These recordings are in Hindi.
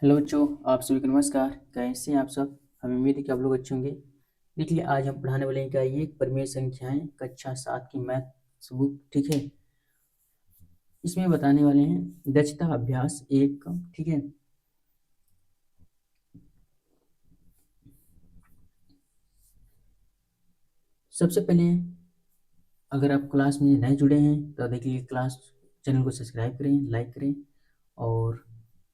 हेलो बच्चों, आप सभी को नमस्कार। कैसे हैं आप सब? हमें उम्मीद है कि आप लोग अच्छे होंगे। देखिए, आज हम पढ़ाने वाले हैं क्या, ये परिमेय संख्याएं कक्षा 7 की मैथ्स बुक। ठीक है, इसमें बताने वाले हैं दक्षता अभ्यास 1 का। ठीक है, सबसे पहले अगर आप क्लास में नए जुड़े हैं तो देखिए, क्लास चैनल को सब्सक्राइब करें, लाइक करें और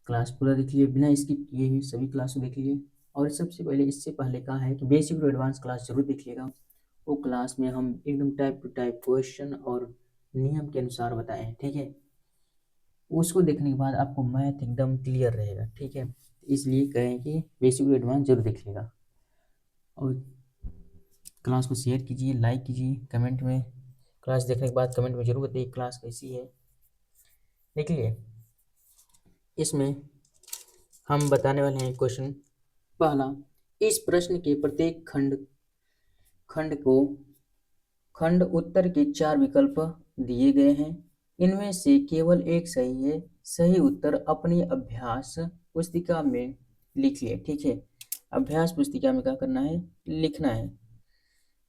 क्लास पूरा देखिए, बिना स्किप किए हुए सभी क्लास को देखिए। और सबसे पहले, इससे पहले कहा है कि बेसिक टू एडवांस क्लास जरूर देखिएगा। वो क्लास में हम एकदम टाइप टू टाइप क्वेश्चन और नियम के अनुसार बताए हैं। ठीक है, उसको देखने के बाद आपको मैथ एकदम क्लियर रहेगा। ठीक है, इसलिए कहें कि बेसिक टू एडवांस जरूर देखिएगा और क्लास को शेयर कीजिए, लाइक कीजिए, कमेंट में क्लास देखने के बाद कमेंट में जरूर बताइए क्लास कैसी है। देखिए, इसमें हम बताने वाले हैं क्वेश्चन पहला। इस प्रश्न के प्रत्येक खंड को खंड उत्तर के 4 विकल्प दिए गए हैं। इनमें से केवल एक सही है। सही उत्तर अपनी अभ्यास पुस्तिका में लिखिए। ठीक है, अभ्यास पुस्तिका में क्या करना है, लिखना है।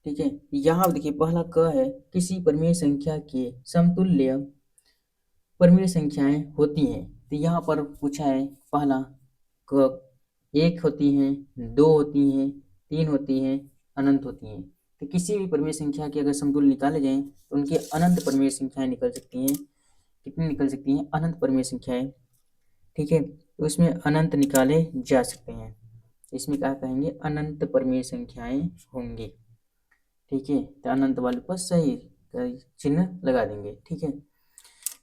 ठीक है, यहाँ देखिए, पहला क है, किसी परिमेय संख्या के समतुल्य परिमेय संख्याएं होती हैं। तो यहाँ पर पूछा है पहला क, एक होती हैं, दो होती हैं, तीन होती हैं, अनंत होती हैं। तो किसी भी परिमेय संख्या के अगर समतुल्य निकाले जाएं तो उनके अनंत परिमेय संख्याएं निकल सकती हैं। कितनी निकल सकती हैं? अनंत परिमेय संख्याएं। ठीक है, तो इसमें अनंत निकाले जा सकते हैं। इसमें क्या कहेंगे, अनंत परिमेय संख्याएं होंगी। ठीक है, तो अनंत वाले पर सही चिन्ह लगा देंगे। ठीक है,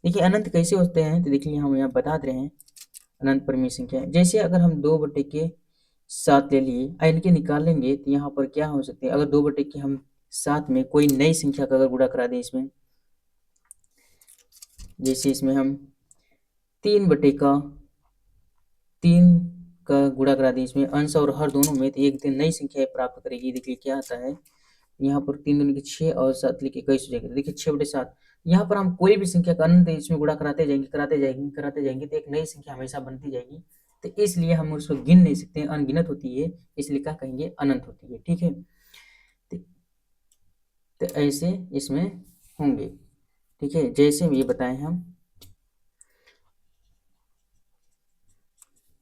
देखिए अनंत कैसे होते हैं, तो देखिए हम यहाँ बता रहे हैं अनंत परिमेय संख्या। जैसे अगर हम 2/7 ले लिए, इनके निकालेंगे तो यहाँ पर क्या हो सकते हैं, अगर 2/7 में कोई नई संख्या का अगर गुणा करा दें इसमें, जैसे इसमें हम 3/3 का गुणा करा दें इसमें, अंश और हर दोनों में, तो एक दिन नई संख्या प्राप्त करेगी। देखिए क्या आता है, यहाँ पर 3 दूनी के 6 और 7 लिखे इक्कीस हो जाएगा। देखिए 6/7, यहाँ पर हम कोई भी संख्या का अनंत इसमें गुणा कराते जाएंगे तो एक नई संख्या हमेशा बनती जाएगी। तो इसलिए हम उसको गिन नहीं सकते, अनगिनत होती है, इसलिए क्या कहेंगे, अनंत होती है। ठीक है, तो ऐसे इसमें होंगे। ठीक है, जैसे ये बताए हम,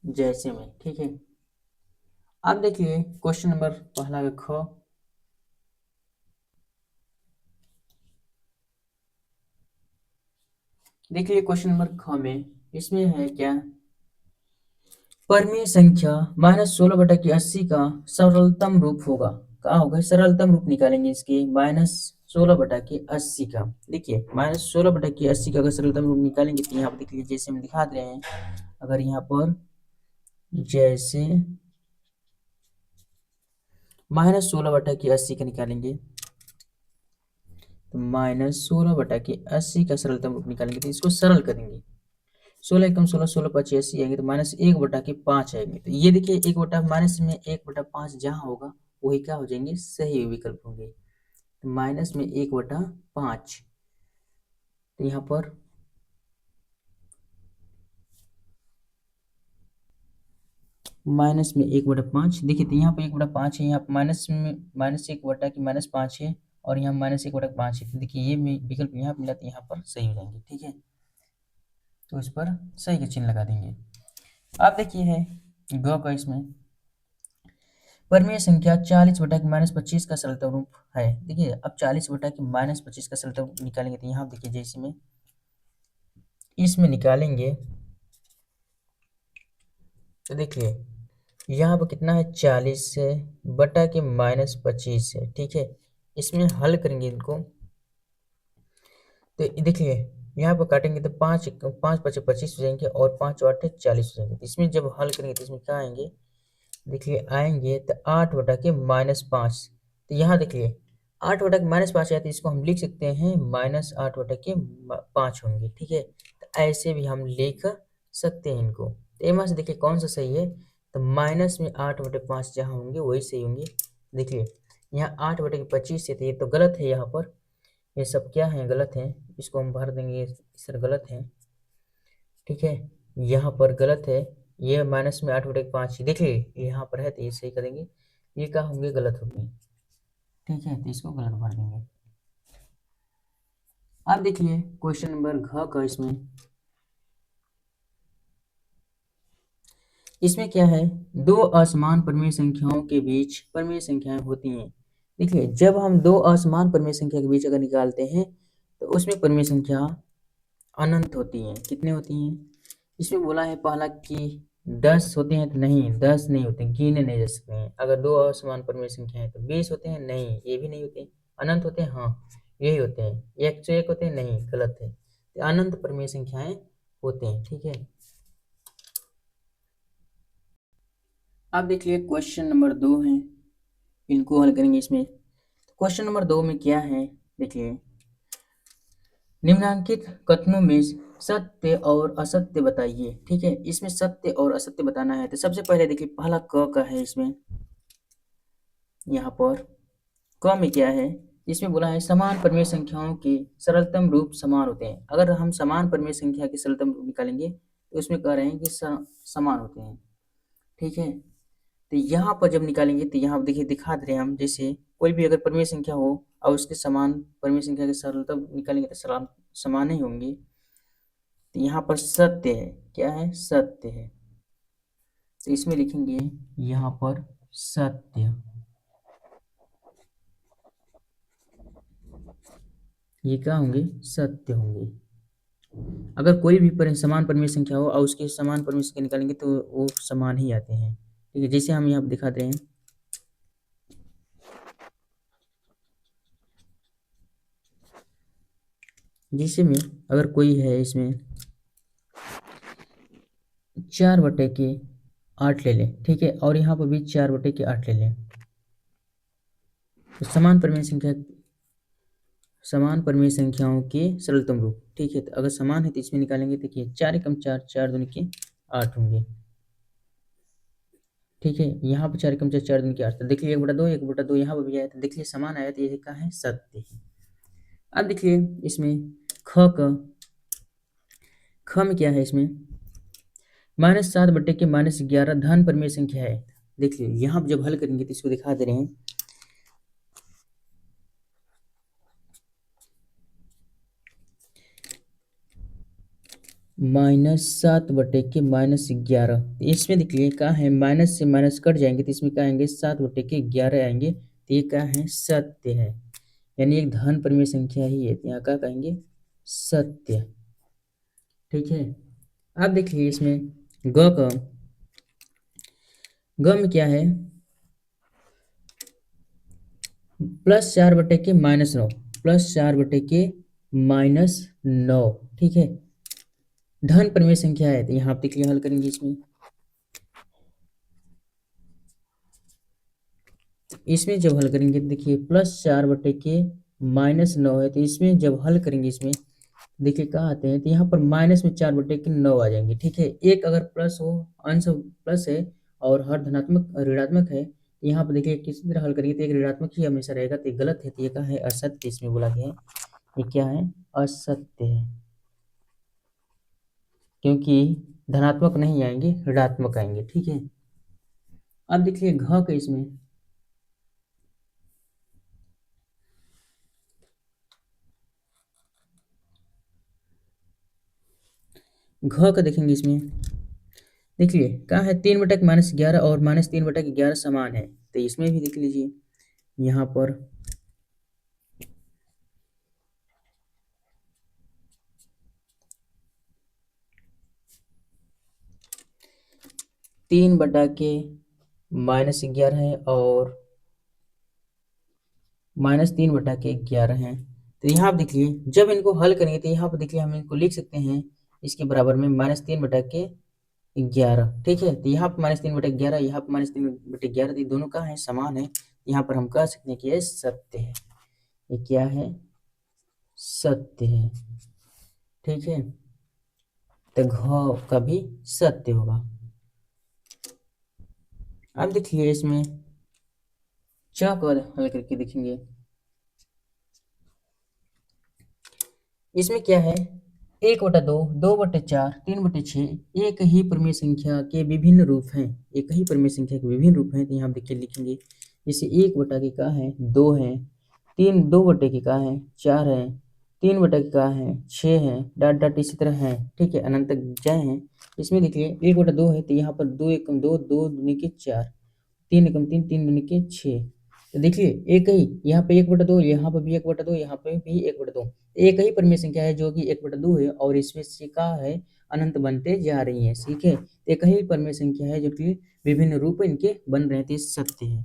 जैसे में। ठीक है, अब देखिए क्वेश्चन नंबर पहला का ख। देखिए क्वेश्चन नंबर ख में इसमें है क्या, परिमेय संख्या -16/80 का सरलतम रूप होगा। क्या होगा, सरलतम रूप निकालेंगे इसके -16/80 का। देखिए -16/80 का अगर सरलतम रूप निकालेंगे तो यहाँ पर देखिए, जैसे हम दिखा रहे हैं, अगर यहाँ पर जैसे -16/80 का निकालेंगे तो -16/80 का सरलतम रूप निकालेंगे तो इसको सरल करेंगे। 16 एकम 16, 16×5 80 आएंगे तो -1/5 आएंगे। तो ये देखिए, एक बटा माइनस में 1/5 जहाँ होगा वही क्या हो जाएंगे, सही विकल्प होंगे। तो माइनस में 1/5, तो यहाँ पर माइनस में 1/5, देखिए तो यहाँ पर 1/5 है, यहाँ पर माइनस में -1/5 है और यहाँ -1/5 है। तो देखिए ये विकल्प यहाँ मिला तो यहाँ पर सही हो जाएंगे। ठीक है, तो इस पर सही का चिन्ह लगा देंगे। अब देखिए है ग का, इसमें परिमेय संख्या 40/-25 का सरलतम रूप है। देखिए अब 40/-25 का सरलतम रूप निकालेंगे तो यहाँ देखिए, जैसे में इसमें निकालेंगे तो देखिए यहाँ पर कितना है, 40 है बटा के -25 है। ठीक है, इसमें हल करेंगे इनको तो देखिए यहाँ पर काटेंगे तो 5 5 5 25 हो जाएंगे और 5 8 40 हो जाएंगे। इसमें जब हल करेंगे तो इसमें क्या आएंगे, देखिए आएंगे तो 8/-5। तो यहाँ देखिए 8/-5 आया तो इसको हम लिख सकते हैं -8/5 होंगे। ठीक है, तो ऐसे भी हम लिख सकते हैं इनको। तो यहाँ से देखिए कौन सा सही है, तो माइनस में 8/5 जहाँ होंगे वही सही होंगे। देखिए यहाँ 8/25 है तो ये तो गलत है, यहाँ पर ये सब क्या है, गलत है, इसको हम भर देंगे, सर गलत है। ठीक है, यहाँ पर गलत है, ये माइनस में 8/5 देखिए यहाँ पर है तो ये सही करेंगे, ये क्या होंगे गलत होंगे, ठीक है, तो इसको गलत भर देंगे। अब देखिए क्वेश्चन नंबर घ का, इसमें क्या है, दो असमान परिमेय संख्याओं के बीच परिमेय संख्याएं होती हैं। देखिए जब हम दो असमान परिमेय संख्या के बीच अगर निकालते हैं तो उसमें परिमेय संख्या अनंत होती हैं। कितने होती हैं, इसमें बोला है पहला कि 10 होते हैं तो नहीं, 10 नहीं होते, गिने नहीं जा सकते हैं। अगर दो असमान परिमेय संख्या है तो 20 होते हैं, नहीं ये भी नहीं होते। अनंत होते हैं, हाँ यही होते हैं। 101 होते हैं, नहीं गलत है। तो अनंत परिमेय संख्याएं होते हैं, ठीक है। अब देखिए क्वेश्चन नंबर 2 है, इनको हल करेंगे। इसमें क्वेश्चन नंबर 2 में क्या है, देखिए निम्नलिखित कथनों में सत्य और असत्य बताइए, ठीक है। इसमें सत्य और असत्य बताना है। तो सबसे पहले देखिए पहला क का है, इसमें यहाँ पर क में क्या है, इसमें बोला है समान परिमेय संख्याओं के सरलतम रूप समान होते हैं। अगर हम समान परिमेय संख्या के सरलतम रूप निकालेंगे तो उसमें कह रहे हैं कि समान होते हैं, ठीक है। तो यहाँ पर जब निकालेंगे तो यहाँ देखिए दिखा दे रहे हैं हम, जैसे कोई भी अगर परिमेय संख्या हो और उसके समान परिमेय संख्या के सरलतम निकालेंगे तो समान ही होंगे। तो यहाँ पर सत्य है, क्या है, सत्य है। तो इसमें लिखेंगे यहाँ पर सत्य, ये क्या होंगे, सत्य होंगे। अगर कोई भी समान परिमेय संख्या हो और उसके समान परिमेय संख्या निकालेंगे तो वो समान ही आते हैं, ठीक है। जैसे हम यहाँ पर दिखाते हैं, जैसे में अगर कोई है इसमें 4/8 ले लें, ठीक है, और यहाँ पर भी 4/8 ले लें, तो समान परिमेय संख्याओं के सरलतम रूप, ठीक है। तो अगर समान है तो इसमें निकालेंगे, देखिए 4 एकम 4, 4 दूनी के 8 होंगे, ठीक है। यहाँ पर 4 एकम 4, 4 दूनी के 8, तो देखिए 1/2, 1/2 यहाँ पर भी आया, तो देखिए समान आया, तो ये क्या है, सत्य है। अब देखिए इसमें ख में क्या है, इसमें -7/-11 धन परिमेय संख्या है। देखिए यहाँ जब हल करेंगे तो इसको दिखा दे रहे हैं, -7/-11। इसमें देखिए क्या है, माइनस से माइनस कट जाएंगे तो इसमें क्या आएंगे, 7/11 आएंगे, तो ये क्या है, सत्य है, यानी एक धन परिमेय संख्या ही है, तो यहाँ क्या कहेंगे, सत्य, ठीक है। अब देखिए इसमें ग में क्या है, +4/-9, +4/-9, ठीक है, धन परिमेय संख्या है। तो यहाँ आप देखिए हल करेंगे, इसमें जब हल करेंगे तो देखिए +4/-9 है, तो इसमें जब हल करेंगे इसमें देखिए कहाँ आते हैं, तो यहाँ पर माइनस में 4/9 आ जाएंगे, ठीक है। एक अगर प्लस हो, अंश प्लस है और हर धनात्मक ऋणात्मक है, तो यहाँ पर देखिए किसी तरह हल करेंगे तो एक ऋणात्मक ही हमेशा रहेगा, तो ये गलत है, तो ये क्या है, असत्य इसमें बोला गया है, ये क्या है, असत्य है, क्योंकि धनात्मक नहीं आएंगे, ऋणात्मक आएंगे, ठीक है। अब देखिए घ के, इसमें घ का देखेंगे, इसमें देखिए क्या है, 3/-11 और -3/11 समान है, तो इसमें भी देख लीजिए यहाँ पर 3/-11 है और -3/11 है। तो यहाँ आप देखिए जब इनको हल करेंगे तो यहाँ पर देखिए हम इनको लिख सकते हैं इसके बराबर में -3/11, ठीक है। तो यहाँ पर -3/11, यहाँ पर -3/11, तो ये दोनों का है, समान है। यहाँ पर हम कह सकते हैं कि ये सत्य है, ये क्या है, सत्य है, ठीक है। तो घ का भी सत्य होगा। अब देखिए इसमें च को हल करके देखेंगे, इसमें क्या है, 1/2, 2/4, 3/6 एक ही परिमेय संख्या के विभिन्न रूप हैं। एक ही परिमेय संख्या के विभिन्न रूप हैं, तो यहाँ देखिए लिखेंगे। जैसे 1 के का है 2 है, 2 के का है 4 है, 3 के का है 6 है, डॉट डॉट इसी तरह है, ठीक है, अनंत तक जाए हैं। इसमें देखिए 1/2 है, तो यहाँ पर 2 एकम 2, 2 दूनी के 4, 3 एकम 3, 3 दूनी के 6। तो देखिए एक ही, यहाँ पे 1/2, यहाँ पर भी 1/2, यहाँ पे भी 1/2। एक ही परिमेय संख्या है जो कि 1/2 है, और इसमें से का है अनंत बनते जा रही है, ठीक है। एक ही परिमेय संख्या है जो कि विभिन्न रूप इनके बन रहे थे, सत्य है।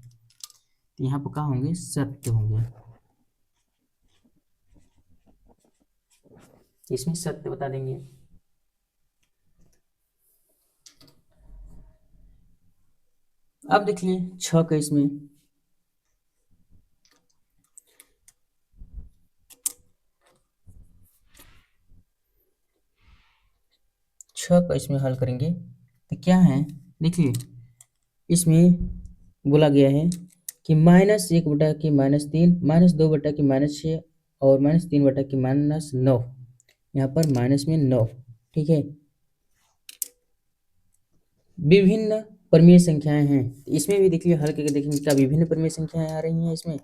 तो यहाँ पर क्या होंगे, सत्य होंगे। इसमें सत्य बता देंगे। अब देखिए 6 का, इसमें 6 का इसमें हल करेंगे तो क्या है, देखिए इसमें बोला गया है कि -1/-3, -2/-6 और -3/-9, यहाँ पर माइनस में 9, ठीक है। विभिन्न परिमेय संख्याएं हैं, इसमें भी देखिए हल करके देखेंगे क्या विभिन्न परिमेय संख्याएं आ रही हैं। इसमें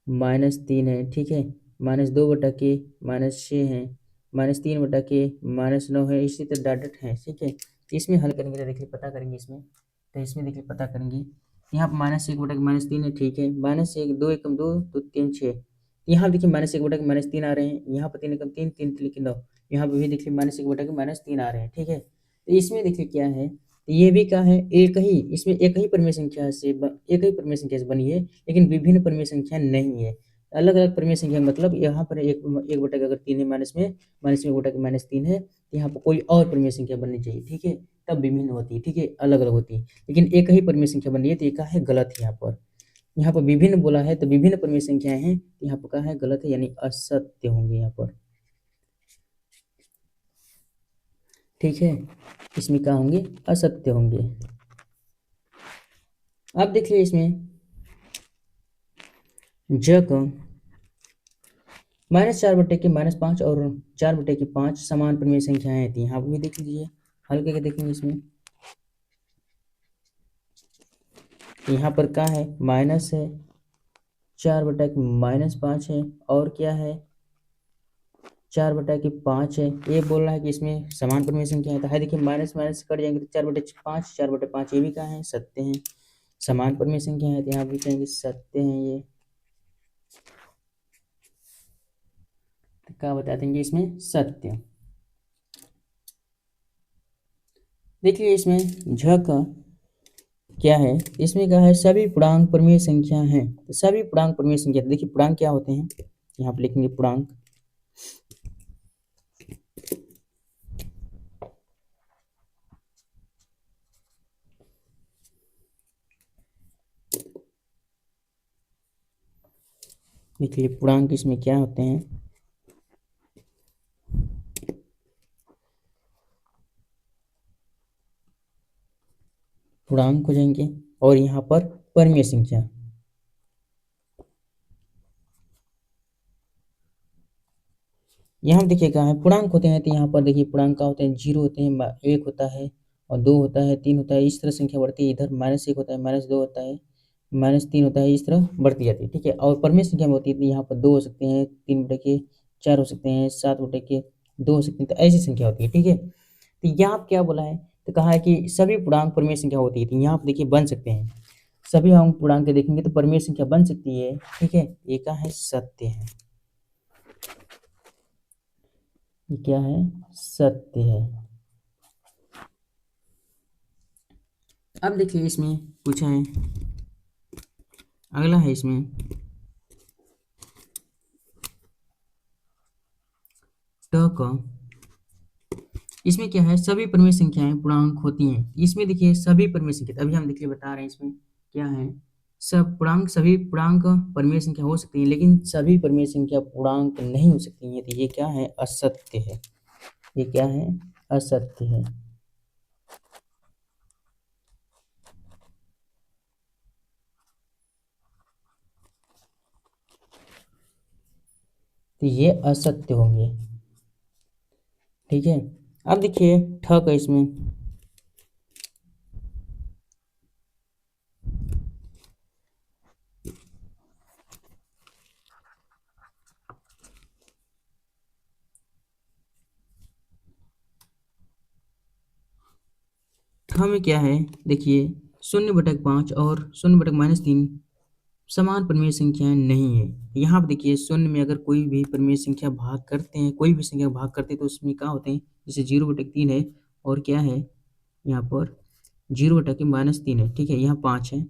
-1/-3 है, ठीक है, -2/-6 है, -3/-9 है, इसी तरह डॉट डॉट है, ठीक है। तो इसमें हल करेंगे तो देखिए पता करेंगे इसमें, तो इसमें देखिए पता करेंगे। यहाँ पर -1/-3 है, ठीक है, -1, 2 एकम 2, 2 3 6। यहाँ देखिए -1/-3 आ रहे हैं, यहाँ पर 3 एकम 3, 3 3 9, यहाँ पर भी देखिए -1/-3 आ रहे हैं, ठीक है। तो इसमें देखिए क्या है, तो ये भी क्या है, एक ही, इसमें एक ही परिमेय संख्या से एक ही परिमेय संख्या से बनी है, लेकिन विभिन्न परिमेय संख्या नहीं है। अलग अलग परिमेय संख्या मतलब यहाँ पर एक बटा अगर 3 है, माइनस में 1/-3 है, तो यहाँ पर कोई और परिमेय संख्या बननी चाहिए, ठीक है, तब विभिन्न होती है, ठीक है, अलग अलग होती है। लेकिन एक ही परिमेय संख्या बन रही है, तो ये क्या है, गलत है। यहाँ पर विभिन्न बोला है, तो विभिन्न परिमेय संख्याएं हैं, तो यहाँ पर क्या है, गलत है, यानी असत्य होंगे यहाँ पर, ठीक है। इसमें क्या होंगे, असत्य होंगे। अब देखिए इसमें जब -4/-5 और 4/5 समान परिमेय संख्याएं हैं, तो यहाँ पर भी देख लीजिए, हल करके देखेंगे इसमें। यहाँ पर क्या है, माइनस है, 4/-5 है, और क्या है, 4/5 है। ये बोल रहा है कि इसमें समान परिमेय संख्या है, तो है देखिए माइनस माइनस कट जाएंगे, तो 4/5, 4/5 ये भी क्या है, सत्य है, समान परिमेय संख्या है, तो यहाँ भी कहेंगे सत्य है ये। तो क्या बता देंगे इसमें, सत्य। देखिए इसमें झ का क्या है, इसमें क्या है, सभी पूर्णांक परिमेय संख्या हैं। तो सभी पूर्णांक परिमेय संख्या, देखिए पूर्णांक क्या होते हैं, यहाँ पे लिखेंगे पूर्णांक। देखिए पूर्णांक इसमें क्या होते हैं, पूर्णांक हो जाएंगे, और यहाँ पर परिमेय संख्या। यहाँ देखिए क्या है, पूर्णांक होते हैं, तो यहाँ पर देखिए पूर्णांक क्या होते हैं, 0 होते हैं, 1 होता है, और 2 होता है, 3 होता है, इस तरह संख्या बढ़ती है। इधर -1 होता है, -2 होता है, -3 होता है, इस तरह बढ़ती जाती है, ठीक है। और परिमेय संख्या में होती है, तो यहाँ पर 2 हो सकते हैं, 3/4 हो सकते हैं, 7/2 हो सकते हैं, तो ऐसी संख्या होती है, ठीक है। तो यहाँ क्या बोला है, तो कहा है कि सभी पूर्णांक परिमेय संख्या होती है, तो यहाँ पर देखिए बन सकते हैं, सभी हम पूर्णांक देखेंगे तो परिमेय संख्या बन सकती है, ठीक है। ये क्या है, सत्य है, ये क्या है, सत्य है। अब देखिए इसमें पूछा है, अगला है इसमें ट का, इसमें क्या है, सभी परिमेय संख्याएं पूर्णांक होती हैं। इसमें देखिए सभी परिमेय संख्या, अभी हम देखिए बता रहे हैं इसमें क्या है, सब पूर्णांक, सभी पूर्णांक परिमेय संख्या हो सकती है, लेकिन सभी परिमेय संख्या पूर्णांक नहीं हो सकती है, तो ये क्या है, असत्य है, ये क्या है, असत्य है। तो ये असत्य होंगे। ठीक है, अब देखिए ठ का इसमें ठ में क्या है, देखिए 0/5 और 0/-3 समान परिमेय संख्याएं नहीं है। यहाँ पे देखिए शून्य में अगर कोई भी परिमेय संख्या भाग करते हैं, कोई भी संख्या भाग करते हैं तो उसमें क्या होते हैं, जैसे 0/3 है और क्या है यहाँ पर 0/-3 है। ठीक है, यहाँ 5 है,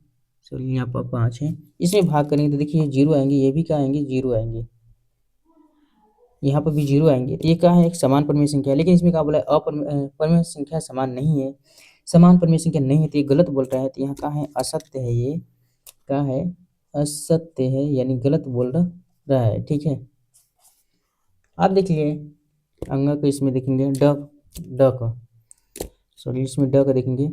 सॉरी यहाँ पर 5 है। इसमें भाग करेंगे तो देखिए 0 आएंगे, ये भी क्या आएंगे, 0 आएंगे, यहाँ पर भी 0 आएंगे। तो ये क्या है, एक समान परिमेय संख्या है, लेकिन इसमें क्या बोला है, परिमेय संख्या समान नहीं है, समान परिमेय संख्या नहीं है, तो ये गलत बोल रहा है। तो यहाँ क्या है, असत्य है, ये क्या है, असत्य है, यानी गलत बोल रहा है। ठीक है, आप देखिए अंग को इसमें देखेंगे ड, ड का, सॉरी इसमें ड का देखेंगे,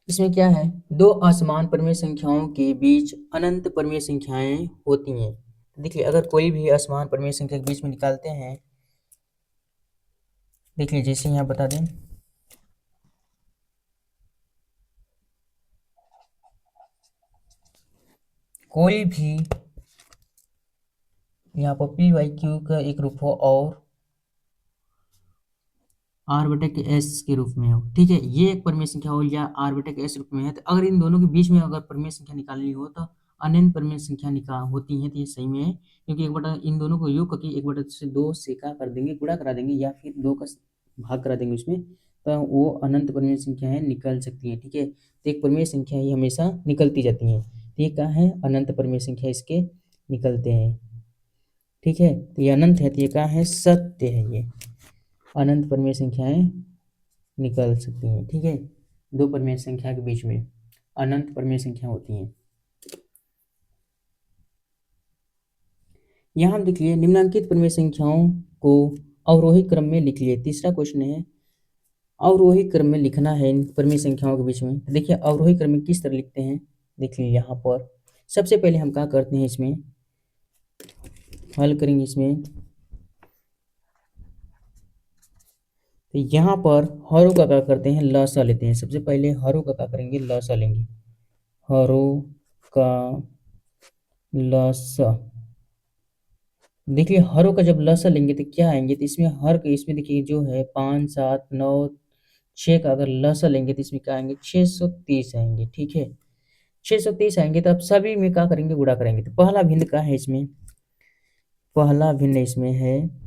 इसमें क्या है, दो असमान परिमेय संख्याओं के बीच अनंत परिमेय संख्याएं होती हैं। देखिए अगर कोई भी असमान परिमेय संख्या के बीच में निकालते हैं, देखिए जैसे यहाँ बता दें, कोई भी यहाँ पर पी वाई क्यू का एक रूप हो और r/s के रूप में हो। ठीक है, ये एक परिमेय संख्या हो या r/s रूप में है, तो अगर इन दोनों के बीच में अगर परिमेय संख्या निकालनी हो तो अनंत परिमेय संख्या निकाल होती है, तो ये सही में है, क्योंकि एक बटा इन दोनों को योग करके 1/2 से क्या कर देंगे, गुणा करा देंगे या फिर 2 का भाग करा देंगे उसमें, तो वो अनंत परिमेय संख्याएं निकल सकती हैं। ठीक है, तो एक परिमेय संख्या ही हमेशा निकलती जाती हैं, तो ये क्या है, अनंत परिमेय संख्या इसके निकलते हैं। ठीक है, तो ये अनंत है, तो ये क्या है, सत्य है, ये अनंत परिमेय संख्याएं निकल सकती हैं। ठीक है, दो परिमेय संख्या के बीच में अनंत परिमेय संख्या होती हैं। यहाँ हम देख लिए निम्नांकित परिमेय संख्याओं को अवरोही क्रम में लिख लिए। तीसरा क्वेश्चन है, अवरोही क्रम में लिखना है इन परिमेय संख्याओं के बीच में। देखिए अवरोही क्रम में किस तरह लिखते हैं, देखिए यहाँ पर सबसे पहले हम क्या करते हैं, इसमें हल करेंगे, इसमें तो यहाँ पर हरों का क्या करते हैं, लसा लेते हैं। सबसे पहले हरों का क्या करेंगे, लसा लेंगे, हरों का लसा। देखिए हरों का जब लसा लेंगे तो क्या आएंगे, तो इसमें हर के इसमें देखिए जो है 5 7 9 6 का अगर लसा लेंगे तो इसमें क्या आएंगे, 630 आएंगे। ठीक है, 630 आएंगे, तो अब सभी में क्या करेंगे, गुणा करेंगे। तो पहला भिन्न क्या है इसमें, पहला भिन्न इसमें है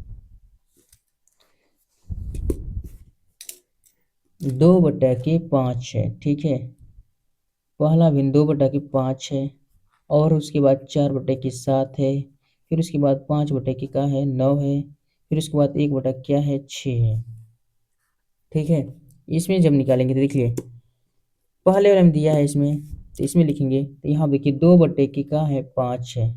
2/5 है। ठीक है, पहला भिन्न 2/5 है, और उसके बाद 4/7 है, फिर उसके बाद 5/, क्या है, 9 है, फिर उसके बाद 1 क्या है, 6 है। ठीक है, इसमें जब निकालेंगे तो देखिए पहले वाले में दिया है इसमें, तो इसमें लिखेंगे, तो यहाँ देखिए 2/, का है 5 है,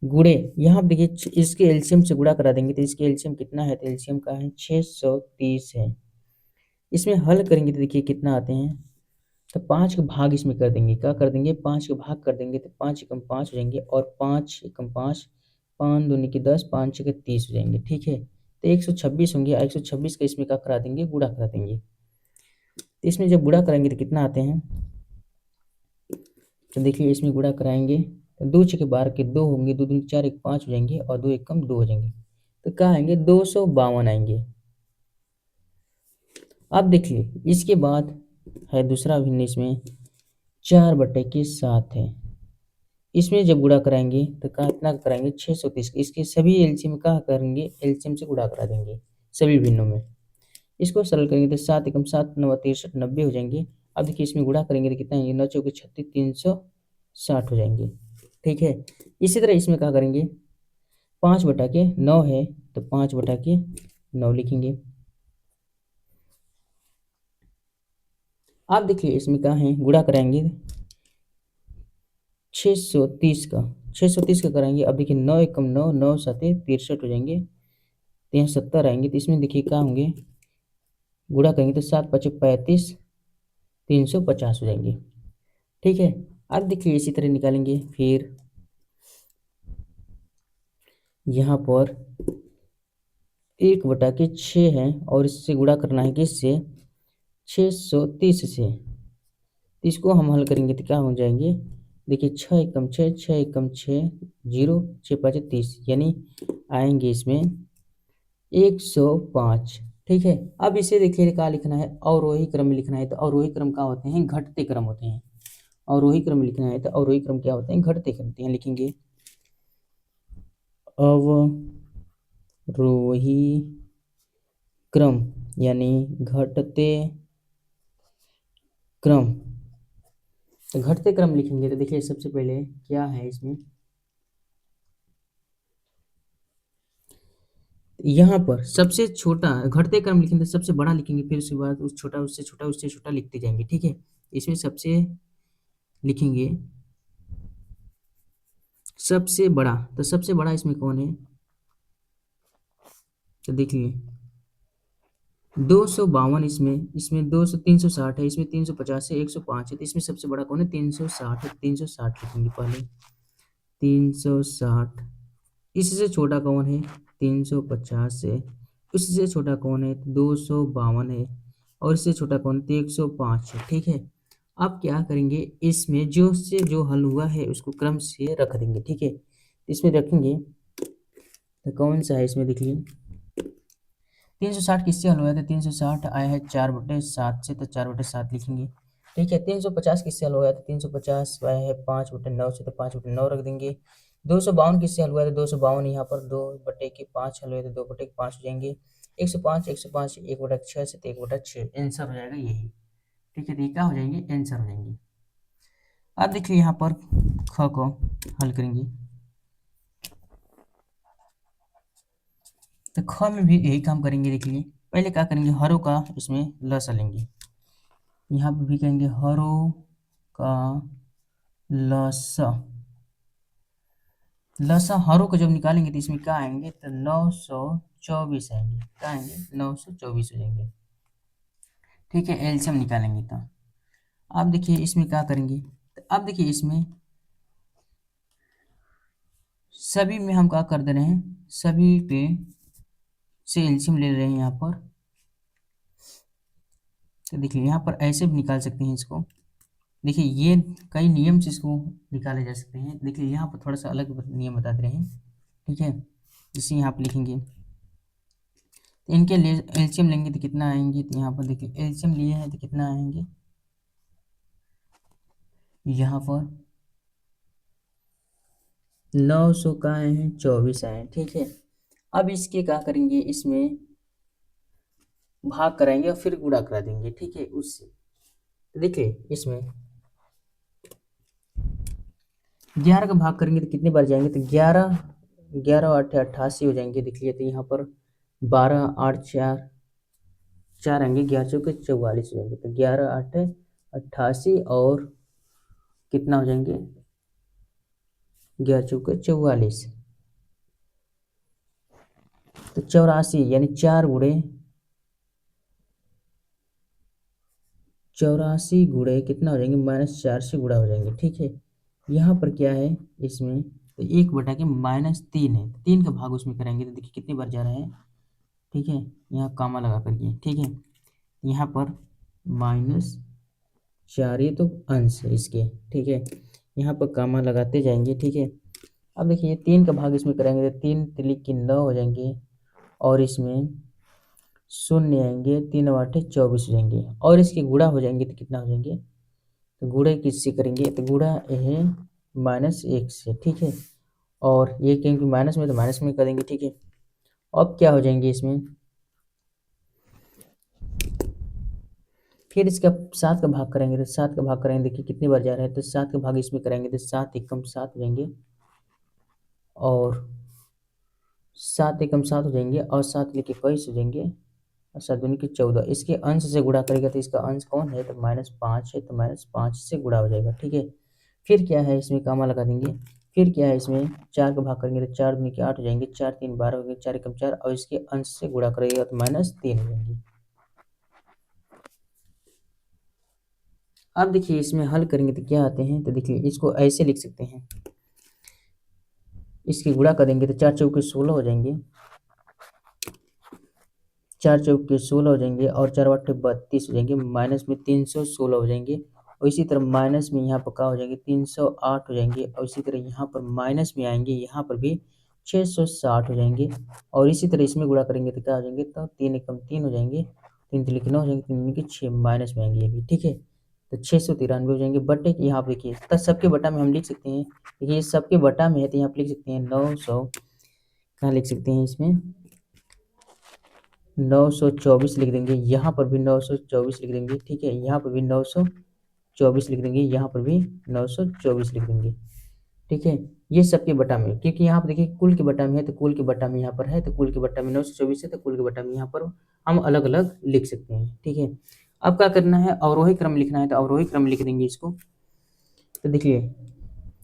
गुणे यहाँ देखिए इसके एलसीएम से गुणा करा देंगे, तो इसके एलसीएम कितना है, तो एलसीएम का है 630 है। इसमें हल करेंगे तो देखिए कितना आते हैं, तो 5 का भाग इसमें कर देंगे, क्या कर देंगे, 5 का भाग कर देंगे, तो 5 एकम 5 हो जाएंगे, और 5 एकम 5, 5 दूनी की 10, 5 छः 30 हो जाएंगे। ठीक है, तो 126 होंगे, 126 का इसमें क्या करा देंगे, गुणा करा देंगे। तो इसमें जब गुणा करेंगे तो कितना आते हैं, तो देखिए इसमें गुणा कराएंगे तो 2 छः 12 के 2 होंगे, 2 दूनी 4 1 5 हो जाएंगे, और 2 एकम 2 हो जाएंगे, तो क्या आएंगे, 252 आएंगे। अब देखिए इसके बाद है दूसरा भिन्न, इसमें 4/7 है। इसमें जब गुणा कराएंगे तो कितना कराएंगे, 630, इसके सभी एलसीएम का करेंगे, एलसीएम से गुणा करा देंगे सभी भिन्नों में। इसको सरल करेंगे तो 7 एकम 7 9 63 90 हो जाएंगे। अब देखिए इसमें गुणा करेंगे तो कितना आएंगे, 9 चौके 36 360 हो जाएंगे। ठीक है, इसी तरह इसमें क्या करेंगे, 5/9 है तो 5/9 लिखेंगे। आप देखिए इसमें क्या है, गुणा कराएंगे 630 का, 630 का कराएंगे। अब देखिए 9 एकम 9 9 7 63 हो जाएंगे, तो यहाँ 70 आएंगे, तो इसमें देखिए क्या होंगे, गुणा करेंगे तो 7 5 35 350 हो जाएंगे। ठीक है, अब देखिए इसी तरह निकालेंगे, फिर यहाँ पर 1/6 है और इससे गुणा करना है किससे, 630 से। तो इसको हम हल करेंगे तो क्या हो जाएंगे, देखिए 6 एकम 6, 6 एकम 6, 0, 6 5 30, यानी आएंगे इसमें 105। ठीक है। अब इसे देखिए क्या लिखना है, अवरोही क्रम में लिखना है। तो अवरोही क्रम क्या होते हैं, घटते क्रम होते हैं। अवरोही क्रम में लिखना है तो अवरोही क्रम क्या होते हैं, घटते क्रम होते हैं। लिखेंगे अवरोही क्रम यानी घटते क्रम। तो घटते क्रम लिखेंगे तो देखिए सबसे पहले क्या है इसमें, यहाँ पर सबसे छोटा घटते क्रम लिखेंगे तो सबसे बड़ा लिखेंगे, फिर उसके बाद उस छोटा उससे छोटा उससे छोटा लिखते जाएंगे। ठीक है। इसमें सबसे लिखेंगे सबसे बड़ा, तो सबसे बड़ा इसमें कौन है, तो देखिए 252, इसमें इसमें 200 360 है, इसमें 350 है, 105 है। तो इसमें सबसे बड़ा कौन है, 360 है। 360 लिखेंगे पहले, 360। इससे छोटा कौन है, 350 है। उससे छोटा कौन है, 252 है। और इससे छोटा कौन है, 105 है। ठीक है। अब क्या करेंगे, इसमें जो से जो हल हुआ है उसको क्रम से रख देंगे। ठीक है। इसमें रखेंगे तो कौन सा है, इसमें देखिए 360 किससे हल हुआ है, तो 360 आया है 4/7 से, तो 4/7 लिखेंगे। ठीक है। 350 किससे हल हुआ है, तो 350 आया है 5/9 से, तो 5/9 रख देंगे। 252 किससे हल हुआ है, तो 252 यहाँ पर 2/5 हल हुआ है, तो 2/5 हो जाएंगे। 105 105 1/6 से, तो 1/6 आंसर हो जाएगा यही। ठीक है। तो ये क्या हो जाएंगे, आंसर हो जाएंगे। अब देखिए यहाँ पर ख को हल करेंगे तो ख में भी यही काम करेंगे। देखिए पहले क्या करेंगे, हरों का इसमें लसा लेंगे। यहाँ पे भी कहेंगे हरो का लसा। लसा हरो को जब निकालेंगे तो इसमें क्या आएंगे, तो 924 आएंगे। क्या आएंगे, 924 हो जाएंगे। ठीक है। एलसीएम निकालेंगे तो अब देखिए इसमें क्या करेंगे, तो अब देखिए इसमें सभी में हम क्या कर दे रहे हैं, सभी पे से एलसीएम ले रहे हैं यहाँ पर। तो देखिए यहाँ पर ऐसे भी निकाल सकते हैं इसको। देखिए ये कई नियम से इसको निकाले जा सकते हैं। देखिए यहाँ पर थोड़ा सा अलग नियम बता दे रहे हैं। ठीक है। जैसे यहाँ पर लिखेंगे तो इनके लिए एलसीएम लेंगे तो कितना आएंगे, तो यहाँ पर देखिए एलसीएम लिए हैं तो कितना आएंगे, यहाँ पर 900 का आए हैं, 24 आए हैं। ठीक है। अब इसके क्या करेंगे, इसमें भाग कराएंगे और फिर गुणा करा देंगे। ठीक है उससे। तो देखिए इसमें 11 का भाग करेंगे तो कितने बार जाएंगे, तो 11 11 8 88 हो जाएंगे। देखिए तो यहाँ पर 12 8 4 4 आएंगे, 11 चौके 44 हो जाएंगे। तो 11 8 88 और कितना हो जाएंगे, 11 चौके 44, तो 84 यानी 4 गुणे कितना हो जाएंगे, -4 से गुणा हो जाएंगे। ठीक है। यहाँ पर क्या है इसमें, तो 1/-3 है, 3 का भाग उसमें कराएंगे तो देखिए कितनी बार जा रहा है। ठीक है। यहाँ कामा लगा करके। ठीक है। यहाँ पर -4, ये तो अंश है इसके। ठीक है। यहाँ पर कामा लगाते जाएंगे। ठीक है। अब देखिए 3 का भाग इसमें कराएंगे तो 3 3 की 9 हो जाएंगे और इसमें शून्य आएंगे, 3 8 24 हो जाएंगे और इसके गुणा हो जाएंगे तो कितना हो जाएंगे, तो गुणा किससे करेंगे, तो गुणा है -1 से। ठीक है। और ये क्योंकि माइनस में तो माइनस में करेंगे। ठीक है। अब क्या हो जाएंगे इसमें, फिर इसका 7 का भाग करेंगे तो 7 का भाग करेंगे, देखिए कितनी बार जा रहा है, तो 7 का भाग इसमें करेंगे तो 7 एकम 7 हो जाएंगे और 7 एकम 7 हो जाएंगे और 7 लेके 21 हो जाएंगे और 7 दूनी की 14। इसके अंश से गुणा करेगा तो इसका अंश कौन है, तो -5 है, तो -5 से गुणा हो जाएगा। ठीक है। फिर क्या है इसमें कामा लगा देंगे। फिर क्या है इसमें 4 का भाग करेंगे तो 4 दूनी के 8 हो जाएंगे, 4 3 12 हो गए, 4 एकम 4 और इसके अंश से गुणा करेगा तो -3 हो जाएंगे। अब देखिए इसमें हल करेंगे तो क्या आते हैं, तो देखिए इसको ऐसे लिख सकते हैं, इसकी गुणा करेंगे तो 4 चौके 16 हो जाएंगे, 4 चौके 16 हो जाएंगे और 4 आठे 32 हो जाएंगे, माइनस में 316 हो जाएंगे। और इसी तरह माइनस में यहाँ पर क्या हो जाएंगे 308 हो जाएंगे। और इसी तरह यहाँ पर माइनस में आएंगे, यहाँ पर भी 660 हो जाएंगे। और इसी तरह इसमें गुणा करेंगे तो क्या हो जाएंगे, तो 3 एकम 3 हो जाएंगे, 3 तिल के 9 हो जाएंगे, 3 के 6 माइनस में आएंगे ये भी, ठीक है। तो 693 हो जाएंगे बटे के यहाँ पे देखिए, तो सबके बटा में हम लिख सकते हैं, देखिए सबके बटा में है तो यहाँ पे लिख सकते हैं 900, कहाँ लिख सकते हैं इसमें 924 लिख देंगे, यहाँ पर भी 924 लिख देंगे, ठीक है। यहाँ पर भी 924 लिख देंगे, यहाँ पर भी 924 लिख देंगे, ठीक है। ये सबके बटा में, क्योंकि यहाँ पर देखिए कुल के बटा में है तो कुल के बटा में यहाँ पर है, तो कुल के बटा में 924 है तो कुल के बटा में यहाँ पर हम अलग अलग लिख सकते हैं, ठीक है। अब क्या करना है, अवरोही क्रम लिखना है, तो अवरोही क्रम लिख देंगे इसको। तो देखिए,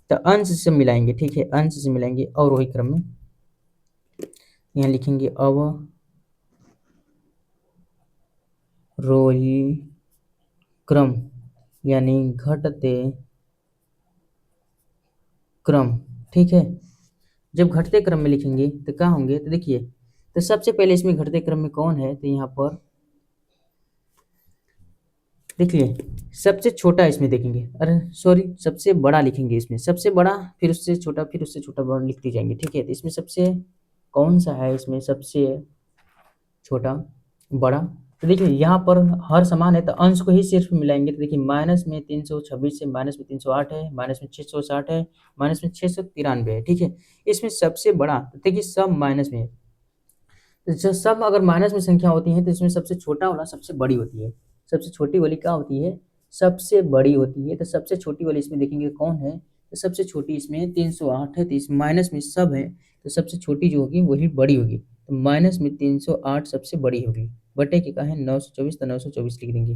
तो अंश से मिलाएंगे, ठीक है, अंश से मिलाएंगे अवरोही क्रम में। यहाँ लिखेंगे अवरोही क्रम, यानी घटते क्रम, ठीक है। जब घटते क्रम में लिखेंगे तो क्या होंगे, तो देखिए, तो सबसे पहले इसमें घटते क्रम में कौन है, तो यहाँ पर देखिए सबसे छोटा इसमें देखेंगे, अरे सॉरी सबसे बड़ा लिखेंगे इसमें, सबसे बड़ा फिर उससे छोटा फिर उससे छोटा बड़ा लिखते जाएंगे, ठीक है। तो इसमें सबसे कौन सा है, इसमें सबसे छोटा बड़ा, तो देखिए यहाँ पर हर समान है तो अंश को ही सिर्फ मिलाएंगे। तो देखिए माइनस में 326 है, माइनस में 308 है, माइनस में 660 है, माइनस में 693 है, ठीक है। इसमें सबसे बड़ा, देखिए सब माइनस में है, तो सब अगर माइनस में संख्या होती है तो इसमें सबसे छोटा वाला सबसे बड़ी होती है, सबसे छोटी वाली क्या होती है, सबसे बड़ी होती है। तो सबसे छोटी वाली इसमें देखेंगे कौन है, तो सबसे छोटी इसमें 308 है, तो इस माइनस में सब है तो सबसे छोटी जो होगी वही बड़ी होगी, तो माइनस में 308 सबसे बड़ी होगी, बटे के का है 924, तो 924 लिख देंगे,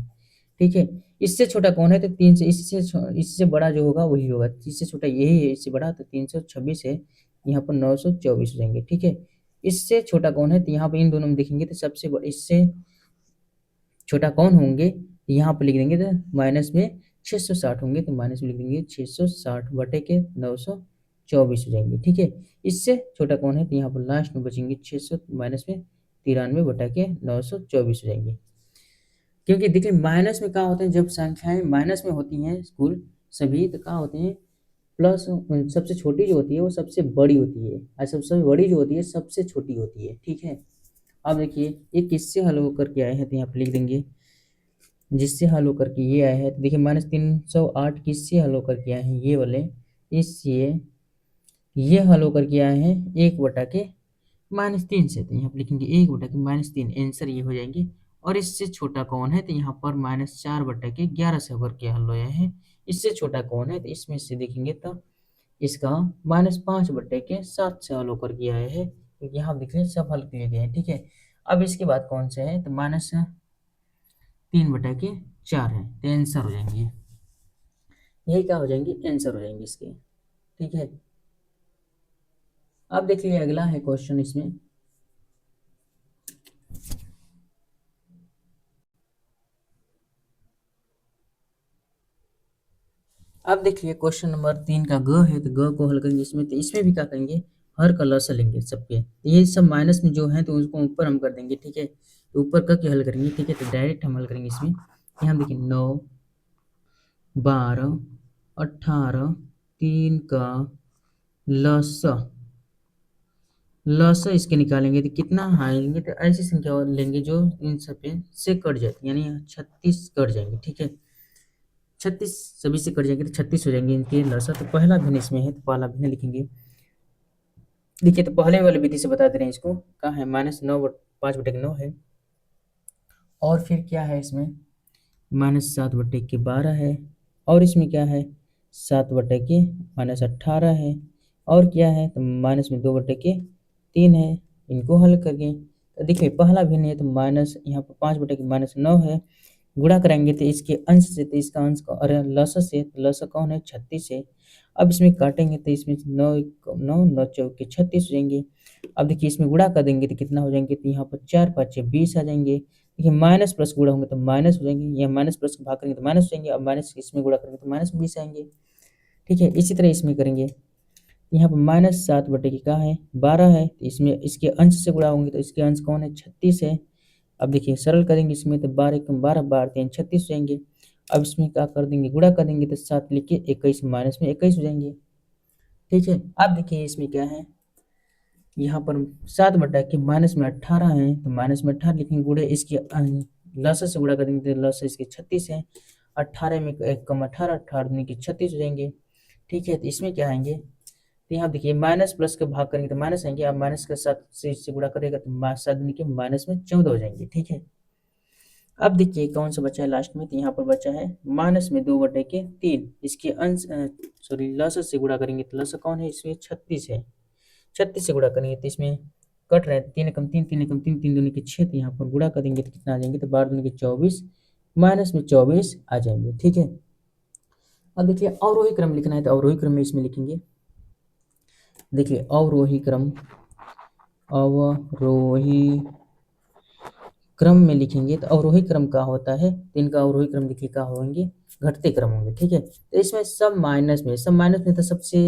ठीक है। इससे छोटा कौन है, तो 3 से इससे बड़ा जो होगा वही होगा, इससे छोटा यही है, इससे बड़ा तो 326 है, यहाँ पर 924 हो जाएंगे, ठीक है। इससे छोटा कौन है, तो यहाँ पे इन दोनों में देखेंगे तो सबसे इससे छोटा कौन होंगे, यहाँ पे लिख देंगे तो माइनस में 660 होंगे, तो माइनस में लिख देंगे 660 बटे के 924 हो जाएंगे, ठीक है। इससे छोटा कौन है, तो यहाँ पर लास्ट में बचेंगे 600 माइनस में 93 बटा के 924 हो जाएंगे। क्योंकि देखिए माइनस में क्या होते हैं, जब संख्याएं माइनस में होती हैं स्कूल सभी, तो क्या होते हैं प्लस, सबसे छोटी जो होती है वो सबसे बड़ी होती है और सबसे बड़ी जो होती है सबसे छोटी होती है, ठीक है। अब देखिए ये किससे हल होकर के आए हैं, तो यहाँ पर लिख देंगे जिससे हल होकर के ये आए हैं, तो देखिए -308 किससे हल होकर के आए हैं, ये वाले, इससे ये हल होकर के आए हैं 1/-3 से, तो यहाँ पर लिखेंगे 1/-3, आंसर ये हो जाएंगे। और इससे छोटा कौन है, तो यहाँ पर -4/11 से होकर के हल हुए हैं। इससे छोटा कौन है, तो इसमें से देखेंगे तो इसका -5/7 से हल होकर के आया है, क्योंकि यहाँ देख रहे हैं सब हल किए गए हैं, ठीक है। अब इसके बाद कौन से है, तो -3/4 है, तो आंसर हो जाएंगे, यही क्या हो जाएंगे, आंसर हो जाएंगे इसके, ठीक है। अब देखिए अगला है क्वेश्चन इसमें, अब देखिए क्वेश्चन नंबर 3 का ग है, तो ग को हल करेंगे इसमें, तो इसमें भी क्या करेंगे, हर का लसा लेंगे सबके, तो ये सब माइनस में जो है तो उसको ऊपर हम कर देंगे, ठीक है। तो ऊपर करके हल करेंगे, ठीक है। तो डायरेक्ट हम हल करेंगे इसमें, यहाँ देखिए 9, 12, 18, 3 का लसा, लसा इसके निकालेंगे तो कितना आएंगे, तो ऐसी संख्या लेंगे जो इन सब पे से कट जाती, यानी 36 कट जाएंगे, ठीक है। 36 सभी से कट जाएंगे तो 36 हो जाएंगे इनके लसा। तो पहला भिन्न इसमें है, तो पहला भिन्न लिखेंगे, देखिए तो पहले वाली विधि से बता दे रहे हैं इसको, क्या है -9 5/9 है, और फिर क्या है इसमें -7/12 है, और इसमें क्या है 7/-18 है, और क्या है तो माइनस में 2/3 है। इनको हल करके तो देखिए पहला भिन्न है, तो माइनस यहाँ पर 5/-9 है, गुणा कराएंगे तो इसके अंश से, तो इसका अंश का, अरे लसा से, तो लसा कौन है 36 है। अब इसमें काटेंगे तो इसमें 9 9 9 चौके 36 हो जाएंगे। अब देखिए इसमें गुणा कर देंगे तो कितना हो जाएंगे, तो यहाँ पर 4 5 20 आ जाएंगे। देखिए माइनस प्लस गुणा होंगे तो माइनस हो जाएंगे, या माइनस प्लस को भाग करेंगे तो माइनस हो जाएंगे, अब माइनस इसमें गुणा करेंगे तो -20 आएंगे, ठीक है। इसी तरह इसमें करेंगे यहाँ पर -7 की क्या है 12 है, तो इसमें इसके अंश से गुणा होंगे तो इसके अंश कौन है 36 है। अब देखिए सरल करेंगे इसमें तो 12 एकम 12, 12 3 36 हो जाएंगे। अब इसमें क्या कर देंगे गुणा कर देंगे तो 7 लिखिए 21 माइनस में 21 हो जाएंगे। ठीक है, अब देखिए इसमें क्या है, यहाँ पर 7 माइनस में 18 है, तो माइनस में 18 लिखेंगे, गुणे इसके लसा से गुणा कर देंगे तो लसा इसके 36 है। 18 में 1 कम 18, 18 दूनी के 36 हो जाएंगे। ठीक है, तो इसमें क्या आएंगे, तो यहाँ देखिए माइनस प्लस के भाग करेंगे तो माइनस आएंगे, अब माइनस के 7 से इससे गुणा करेगा तो 7 दूनी के माइनस में 14 हो जाएंगे। ठीक है, अब देखिए कौन सा बचा है लास्ट में, तो यहाँ पर बचा है माइनस में 2/3, इसके अंश सॉरी लसा से गुणा करेंगे तो लसा कौन है इसमें 36 है। 36 से गुणा करेंगे तो इसमें कट रहे हैं 3 एकम 3, 3 एकम 3, 3 दूनी के 6, तो यहाँ पर गुणा करेंगे तो कितना आ जाएंगे, तो 12 दूनी के 24 माइनस में 24 आ जाएंगे। ठीक है, अब देखिए अवरोही क्रम लिखना है तो अवरोही क्रम में इसमें लिखेंगे। देखिए अवरोही क्रम, अवरोही क्रम में लिखेंगे तो अवरोही क्रम का होता है, तो इनका अवरोही क्रम देखिए क्या होंगे, घटते क्रम होंगे। ठीक है, तो इसमें सब माइनस में तो सबसे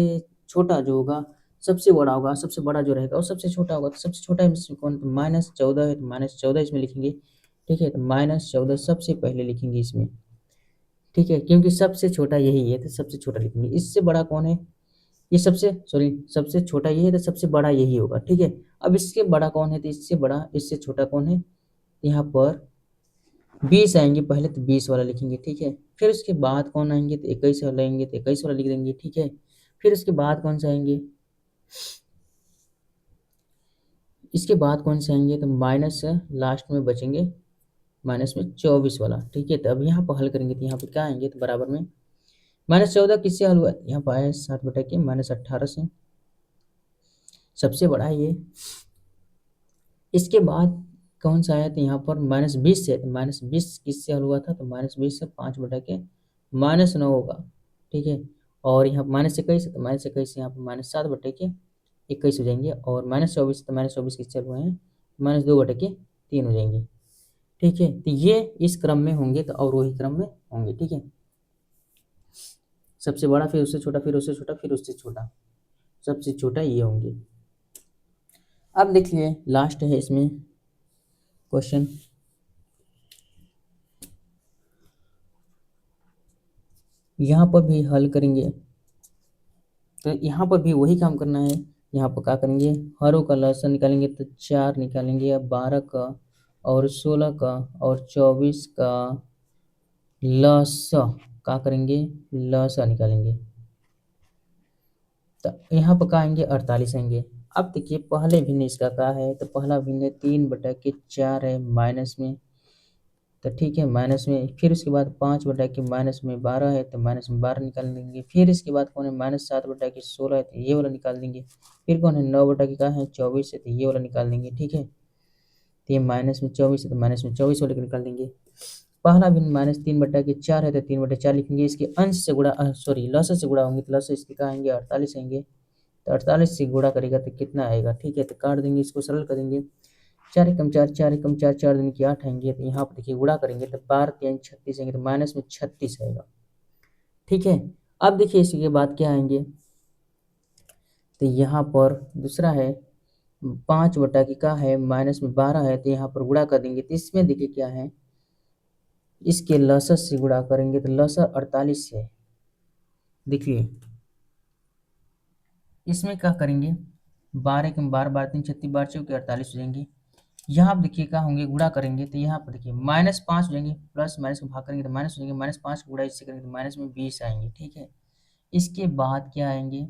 छोटा जो होगा सबसे बड़ा होगा, सबसे बड़ा जो रहेगा और सबसे छोटा होगा, तो सबसे छोटा इसमें कौन, तो -14 है, तो -14 इसमें लिखेंगे। ठीक है, तो -14 सबसे पहले लिखेंगे इसमें। ठीक है, क्योंकि सबसे छोटा यही है तो सबसे छोटा लिखेंगे। इससे बड़ा कौन है, ये सबसे छोटा यही है तो सबसे बड़ा यही होगा। ठीक है, अब इससे बड़ा कौन है, तो इससे बड़ा इससे छोटा कौन है, यहाँ पर 20 आएंगे पहले, तो 20 वाला लिखेंगे। ठीक है, फिर उसके बाद कौन आएंगे, तो 21 वाला आएंगे, तो 21 वाला लिख देंगे। ठीक है, फिर उसके बाद कौन सा आएंगे, इसके बाद कौन से आएंगे, तो माइनस लास्ट में बचेंगे माइनस में 24 वाला। ठीक है, तो अब यहाँ पर हल करेंगे तो यहाँ पे क्या आएंगे, तो बराबर में -14 किससे हल हुआ, यहाँ पर आया 7/18 से, सबसे बड़ा है ये। इसके बाद कौन सा आया, तो यहाँ पर -20 से, तो -20 किससे हल हुआ था, तो -20 से 5/-9 होगा। ठीक है, और यहाँ -21 है तो -21 यहाँ पर -7/21 हो जाएंगे, और -24 तो -24 किससे हल हुए हैं, -2/3 हो जाएंगे। ठीक है, तो ये इस क्रम में होंगे, तो अवरोही क्रम में होंगे। ठीक है, सबसे बड़ा फिर उससे छोटा, फिर उससे छोटा, फिर उससे छोटा, सबसे छोटा ये होंगे। अब देखिए लास्ट है इसमें क्वेश्चन, यहाँ पर भी हल करेंगे, तो यहाँ पर भी वही काम करना है। यहाँ पर क्या करेंगे, हरों का लसा निकालेंगे तो 4 निकालेंगे, अब 12 का और 16 का और 24 का लसा क्या करेंगे, लसा निकालेंगे, तो यहाँ पर क्या आएंगे 48 आएंगे। अब देखिए पहले भिन्न इसका क्या है, तो पहला भिन्न 3/4 है माइनस में, तो ठीक है माइनस में, फिर उसके बाद 5/-12 है, तो माइनस में 12 निकाल देंगे। फिर इसके बाद कौन है -7/16 है, तो ये वाला निकाल देंगे। फिर कौन है 9 का है 24 है, तो ये वाला निकाल देंगे। ठीक है, तो ये माइनस में 24 है तो माइनस में 24 वाले को निकाल देंगे। पहला भी -3/4 है तो 3/4 लिखेंगे, इसके अंश से गुणा सॉरी लसा से गुणा होंगे, तो लसा इसके क्या आएंगे 48 आएंगे, तो 48 से गुणा करेगा तो कितना आएगा। ठीक है, तो काट देंगे, इसको सरल कर देंगे, 4 एकम 4, 4 एकम 4, 4 दूनी की 8 आएंगे, तो यहाँ पर देखिए गुणा करेंगे तो 12 3 36 आएंगे, तो माइनस में 36 आएगा। ठीक है, अब देखिए इसके बाद क्या आएंगे, तो यहाँ पर दूसरा है 5 का है -12 है, तो यहाँ पर गुणा कर देंगे, तो इसमें देखिए क्या है, इसके लसा से गुणा करेंगे तो लसा 48 है। देखिए इसमें क्या करेंगे, 12 के 12, 12 3 36, 12 चौके 48 हो जाएंगे। यहाँ पर देखिए क्या होंगे, गुणा करेंगे तो यहाँ पर देखिए -5 हो जाएंगे, प्लस माइनस को भाग करेंगे तो माइनस हो जाएंगे, -5 गुणा इससे करेंगे तो माइनस में 20 आएंगे। ठीक है, इसके बाद क्या आएंगे,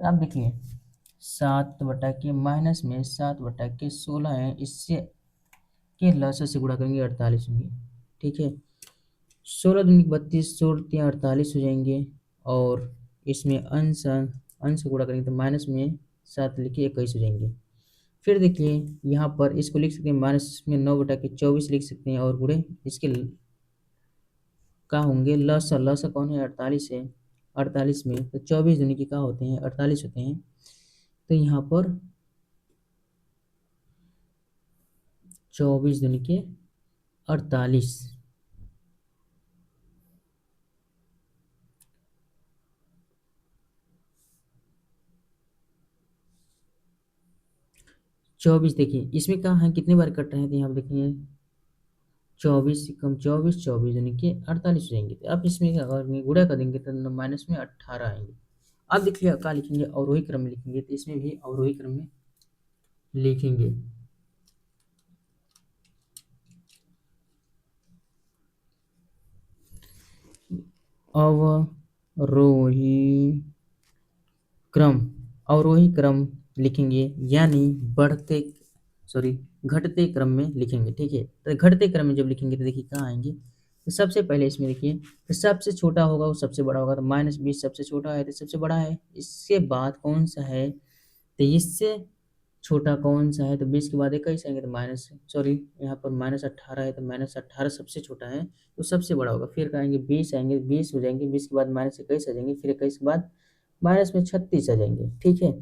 तो आप देखिए 7 माइनस में 7/16 है, इससे के लसा से गुणा करेंगे 48 होंगे। ठीक है, 16 दूनी 32, 16 48 हो जाएंगे, और इसमें अंश अंश को गुणा करेंगे तो माइनस में 7 लिखिए 21 हो जाएंगे। फिर देखिए यहाँ पर इसको लिख सकते हैं माइनस में 9/24 लिख सकते हैं, और गुणे इसके क्या होंगे, लसा लसा कौन है 48 है, 48 में तो 24 दूनी के क्या होते हैं 48 होते हैं, तो यहाँ पर 24 दूनी के 48, 24 देखिए इसमें कहाँ है, कितने बार कट रहे हैं, तो यहाँ पर देखेंगे 24 से कम 24, 24 यानी कि 48 हो जाएंगे। तो अब इसमें अगर गुणा कर देंगे तो माइनस में 18 आएंगे। अब देखिए क्या लिखेंगे, अवरोही क्रम में लिखेंगे, तो इसमें भी अवरोही क्रम में लिखेंगे। अवरोही क्रम, अवरोही क्रम लिखेंगे, यानी बढ़ते सॉरी घटते क्रम में लिखेंगे। ठीक है, तो घटते क्रम में जब लिखेंगे तो देखिए कहाँ आएंगे, तो सबसे पहले इसमें देखिए, तो सबसे छोटा होगा वो सबसे बड़ा होगा, तो -20 सबसे छोटा है तो सबसे बड़ा है। इसके बाद कौन सा है, तो इससे छोटा कौन सा है, तो 20 के बाद 21 आएंगे, तो माइनस सॉरी यहाँ पर -18 है, तो -18 सबसे छोटा है तो सबसे बड़ा होगा। फिर आएंगे 20 आएंगे, 20 हो जाएंगे, 20 के बाद -21 आ जाएंगे, फिर 21 के बाद माइनस में 36 आ जाएंगे। ठीक है,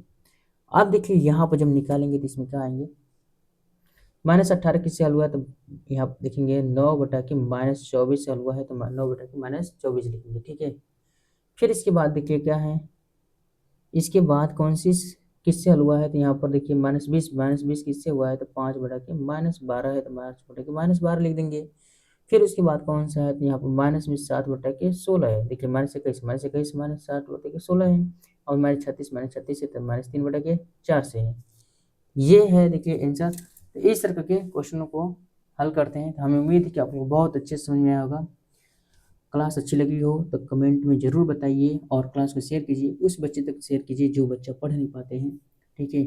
अब देखिए यहाँ पर जब निकालेंगे तो इसमें क्या आएंगे, -18 किससे हल हुआ है, तो यहाँ पर देखेंगे 9/-24 से हल हुआ है, तो 9/-24 लिखेंगे। ठीक है, फिर इसके बाद देखिए क्या है, इसके बाद कौन सी किससे हल हुआ है, तो यहाँ पर देखिए -20 किससे हुआ है, तो 5/-12 है, तो -12 लिख देंगे। फिर उसके बाद कौन सा है, तो यहाँ पर -7/16 है। देखिए -21 -7/16 है, और -36 है, तो -3/4 से है। ये है देखिए आंसर। तो इस तरह के क्वेश्चनों को हल करते हैं। तो हमें उम्मीद है कि आपको बहुत अच्छे से समझ में आया होगा। क्लास अच्छी लगी हो तो कमेंट में ज़रूर बताइए, और क्लास को शेयर कीजिए, उस बच्चे तक शेयर कीजिए जो बच्चा पढ़ नहीं पाते हैं। ठीक है।